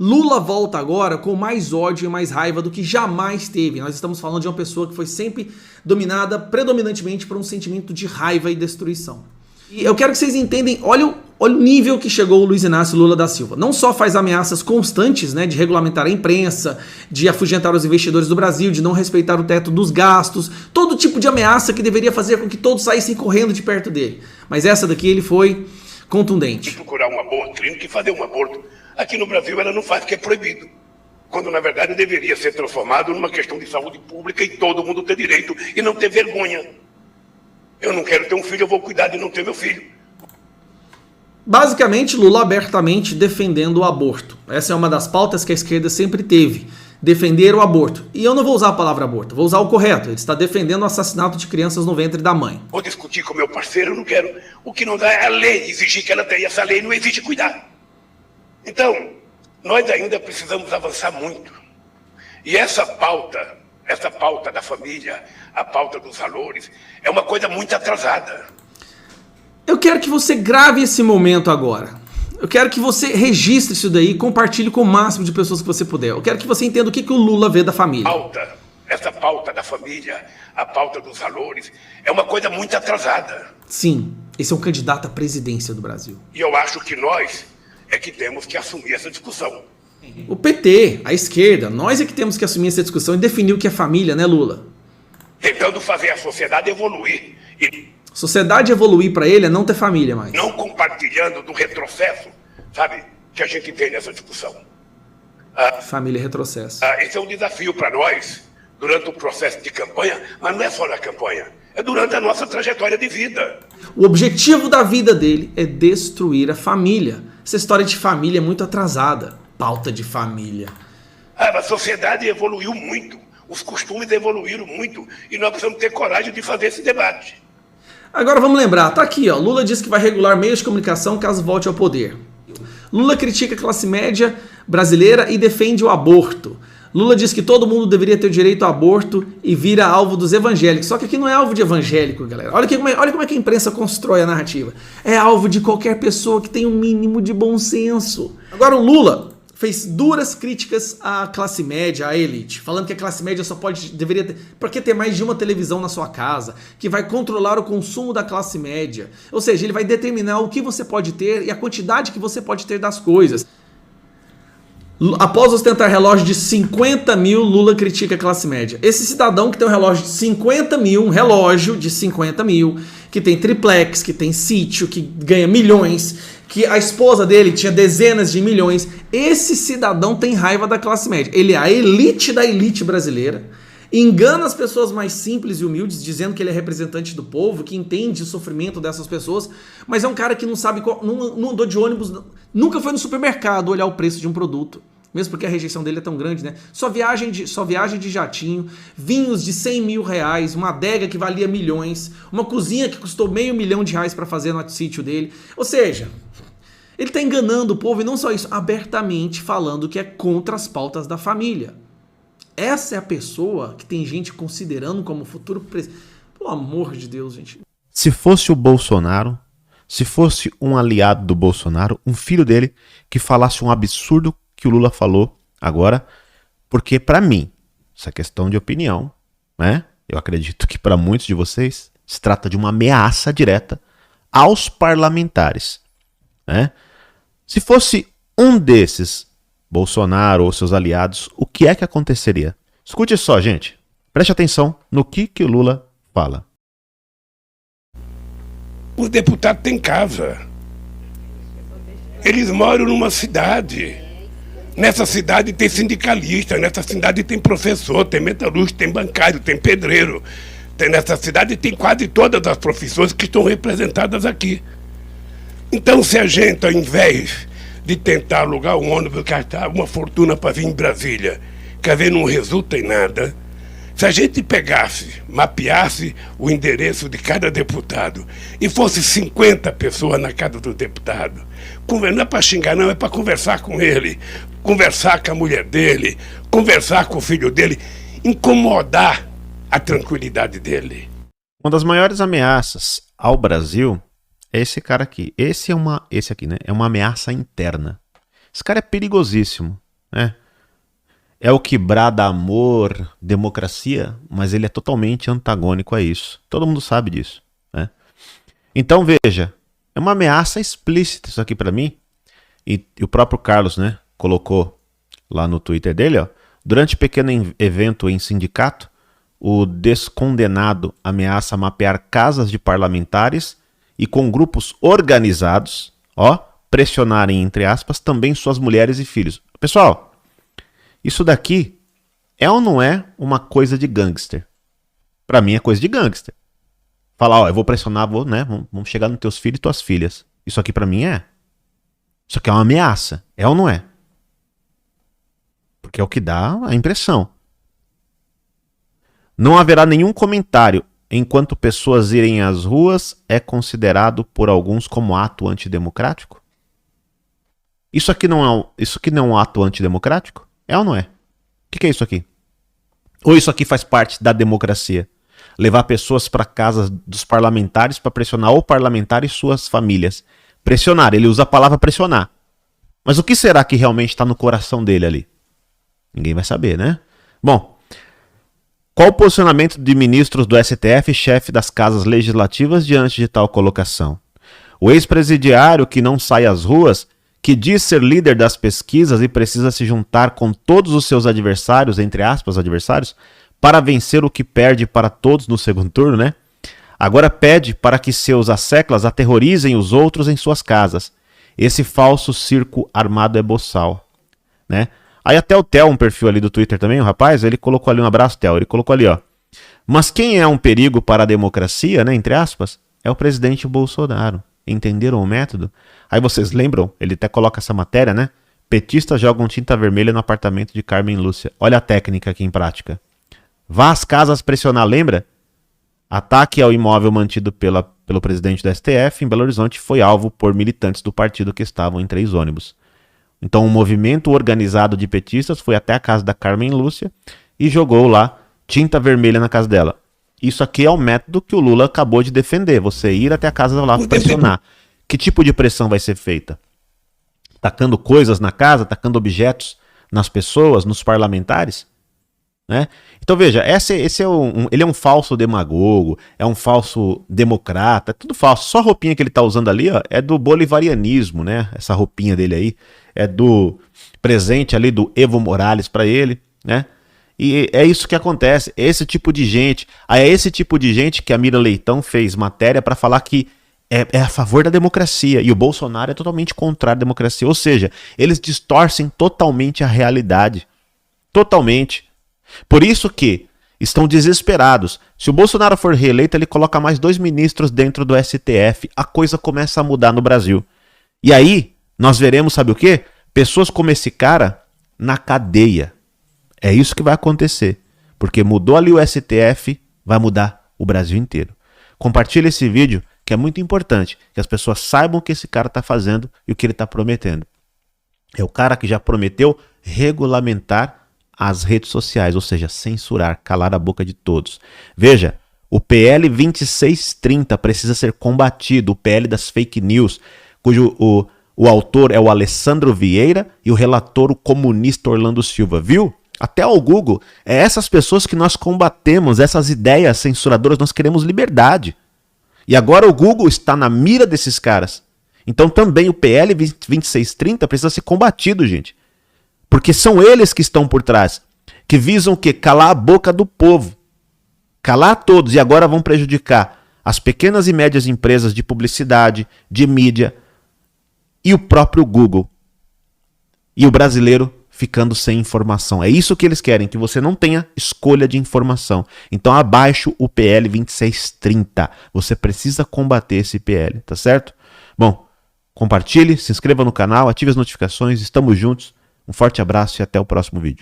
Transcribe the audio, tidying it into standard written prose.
Lula volta agora com mais ódio e mais raiva do que jamais teve. Nós estamos falando de uma pessoa que foi sempre dominada predominantemente por um sentimento de raiva e destruição. E eu quero que vocês entendam, olha o nível que chegou o Luiz Inácio Lula da Silva. Não só faz ameaças constantes, né, de regulamentar a imprensa, de afugentar os investidores do Brasil, de não respeitar o teto dos gastos, todo tipo de ameaça que deveria fazer com que todos saíssem correndo de perto dele. Mas essa daqui ele foi contundente. Procurar um aborto, que fazer um aborto. Aqui no Brasil ela não faz porque é proibido. Quando na verdade deveria ser transformado numa questão de saúde pública e todo mundo ter direito e não ter vergonha. Eu não quero ter um filho, eu vou cuidar de não ter meu filho. Basicamente, Lula abertamente defendendo o aborto. Essa é uma das pautas que a esquerda sempre teve. Defender o aborto. E eu não vou usar a palavra aborto, vou usar o correto. Ele está defendendo o assassinato de crianças no ventre da mãe. Vou discutir com meu parceiro, eu não quero. O que não dá é a lei exigir que ela tenha. Essa lei não exige cuidar. Então, nós ainda precisamos avançar muito. E essa pauta da família, a pauta dos valores, é uma coisa muito atrasada. Eu quero que você grave esse momento agora. Eu quero que você registre isso daí e compartilhe com o máximo de pessoas que você puder. Eu quero que você entenda o que o Lula vê da família. Essa pauta da família, a pauta dos valores, é uma coisa muito atrasada. Sim, esse é um candidato à presidência do Brasil. E eu acho que nós é que temos que assumir essa discussão. O PT, a esquerda, nós é que temos que assumir essa discussão e definir o que é família, né, Lula? Tentando fazer a sociedade evoluir. E sociedade evoluir para ele é não ter família mais. Não compartilhando do retrocesso, sabe, que a gente tem nessa discussão. Família é retrocesso. Esse é um desafio para nós durante o processo de campanha, mas não é só na campanha, é durante a nossa trajetória de vida. O objetivo da vida dele é destruir a família. Essa história de família é muito atrasada. Pauta de família. A sociedade evoluiu muito, os costumes evoluíram muito e nós precisamos ter coragem de fazer esse debate. Agora vamos lembrar, tá aqui, ó. Lula diz que vai regular meios de comunicação caso volte ao poder. Lula critica a classe média brasileira e defende o aborto. Lula diz que todo mundo deveria ter direito ao aborto e vira alvo dos evangélicos. Só que aqui não é alvo de evangélico, galera. Olha como é que a imprensa constrói a narrativa. É alvo de qualquer pessoa que tem um mínimo de bom senso. Agora o Lula fez duras críticas à classe média, à elite, falando que a classe média deveria ter, por que ter mais de uma televisão na sua casa, que vai controlar o consumo da classe média. Ou seja, ele vai determinar o que você pode ter e a quantidade que você pode ter das coisas. Após ostentar relógio de 50 mil, Lula critica a classe média. Esse cidadão que tem um relógio de 50 mil, um relógio de 50 mil, que tem triplex, que tem sítio, que ganha milhões, que a esposa dele tinha dezenas de milhões, esse cidadão tem raiva da classe média. Ele é a elite da elite brasileira, engana as pessoas mais simples e humildes, dizendo que ele é representante do povo, que entende o sofrimento dessas pessoas, mas é um cara que não sabe, não andou de ônibus, nunca foi no supermercado olhar o preço de um produto. Mesmo porque a rejeição dele é tão grande, né? Só viagem de jatinho, vinhos de 100 mil reais, uma adega que valia milhões, uma cozinha que custou R$500 mil para fazer no sítio dele. Ou seja, ele está enganando o povo e não só isso, abertamente falando que é contra as pautas da família. Essa é a pessoa que tem gente considerando como futuro presidente. Pelo amor de Deus, gente. Se fosse o Bolsonaro, se fosse um aliado do Bolsonaro, um filho dele que falasse um absurdo que o Lula falou agora, porque para mim, essa questão de opinião, né? Eu acredito que para muitos de vocês se trata de uma ameaça direta aos parlamentares, né? Se fosse um desses, Bolsonaro ou seus aliados, o que é que aconteceria? Escute só, gente. Preste atenção no que o Lula fala. Os deputados têm casa. Eles moram numa cidade. Nessa cidade tem sindicalista, nessa cidade tem professor, tem metalúrgico, tem bancário, tem pedreiro. Nessa cidade tem quase todas as profissões que estão representadas aqui. Então, se a gente, ao invés de tentar alugar um ônibus, gastar uma fortuna para vir em Brasília, quer ver, não resulta em nada. Se a gente pegasse, mapeasse o endereço de cada deputado e fosse 50 pessoas na casa do deputado, não é para xingar não, é para conversar com ele, conversar com a mulher dele, conversar com o filho dele, incomodar a tranquilidade dele. Uma das maiores ameaças ao Brasil é esse cara aqui. Esse aqui, né? É uma ameaça interna. Esse cara é perigosíssimo. né? É o que brada amor, democracia, mas ele é totalmente antagônico a isso. Todo mundo sabe disso, né? Então veja, é uma ameaça explícita isso aqui para mim. E o próprio Carlos, né, colocou lá no Twitter dele, ó, durante pequeno evento em sindicato, o descondenado ameaça mapear casas de parlamentares e com grupos organizados, ó, pressionarem, entre aspas, também suas mulheres e filhos. Pessoal, isso daqui é ou não é uma coisa de gangster? Pra mim é coisa de gangster. Falar, ó, eu vou pressionar, né, vamos chegar nos teus filhos e tuas filhas. Isso aqui pra mim é. Isso aqui é uma ameaça. É ou não é? Porque é o que dá a impressão. Não haverá nenhum comentário enquanto pessoas irem às ruas é considerado por alguns como ato antidemocrático? Isso aqui não é um ato antidemocrático? É ou não é? O que é isso aqui? Ou isso aqui faz parte da democracia? Levar pessoas para casas dos parlamentares para pressionar o parlamentar e suas famílias. Pressionar, ele usa a palavra pressionar. Mas o que será que realmente está no coração dele ali? Ninguém vai saber, né? Bom, qual o posicionamento de ministros do STF e chefe das casas legislativas diante de tal colocação? O ex-presidiário que não sai às ruas, que diz ser líder das pesquisas e precisa se juntar com todos os seus adversários, entre aspas, adversários, para vencer o que perde para todos no segundo turno, né? Agora pede para que seus asseclas aterrorizem os outros em suas casas. Esse falso circo armado é boçal, né? Aí até o Theo, um perfil ali do Twitter também, o rapaz, ele colocou ali, um abraço, Theo, ele colocou ali, ó. Mas quem é um perigo para a democracia, né, entre aspas, é o presidente Bolsonaro. Entenderam o método? Aí vocês lembram? Ele até coloca essa matéria, né? Petistas jogam tinta vermelha no apartamento de Carmen Lúcia. Olha a técnica aqui em prática. Vá às casas pressionar, lembra? Ataque ao imóvel mantido pelo presidente do STF em Belo Horizonte foi alvo por militantes do partido que estavam em 3 ônibus. Então um movimento organizado de petistas foi até a casa da Carmen Lúcia e jogou lá tinta vermelha na casa dela. Isso aqui é o método que o Lula acabou de defender. Você ir até a casa lá pressionar. Que tipo de pressão vai ser feita? Tacando coisas na casa, tacando objetos nas pessoas, nos parlamentares? Né? Então veja, ele é um falso demagogo, é um falso democrata, é tudo falso. Só a roupinha que ele está usando ali, ó, é do bolivarianismo, né? Essa roupinha dele aí é do presente ali do Evo Morales para ele, né? E é isso que acontece, esse tipo de gente. Aí é esse tipo de gente que a Mira Leitão fez matéria para falar que é a favor da democracia. E o Bolsonaro é totalmente contrário à democracia. Ou seja, eles distorcem totalmente a realidade. Totalmente. Por isso que estão desesperados. Se o Bolsonaro for reeleito, ele coloca mais 2 ministros dentro do STF. A coisa começa a mudar no Brasil. E aí, nós veremos, sabe o quê? Pessoas como esse cara na cadeia. É isso que vai acontecer, porque mudou ali o STF, vai mudar o Brasil inteiro. Compartilhe esse vídeo, que é muito importante, que as pessoas saibam o que esse cara está fazendo e o que ele está prometendo. É o cara que já prometeu regulamentar as redes sociais, ou seja, censurar, calar a boca de todos. Veja, o PL 2630 precisa ser combatido, o PL das fake news, cujo o autor é o Alessandro Vieira e o relator o comunista Orlando Silva, viu? Até o Google, é essas pessoas que nós combatemos, essas ideias censuradoras, nós queremos liberdade. E agora o Google está na mira desses caras. Então também o PL 2630 precisa ser combatido, gente. Porque são eles que estão por trás, que visam o quê? Calar a boca do povo. Calar todos e agora vão prejudicar as pequenas e médias empresas de publicidade, de mídia e o próprio Google. E o brasileiro ficando sem informação. É isso que eles querem, que você não tenha escolha de informação. Então abaixo o PL 2630. Você precisa combater esse PL, tá certo? Bom, compartilhe, se inscreva no canal, ative as notificações, estamos juntos. Um forte abraço e até o próximo vídeo.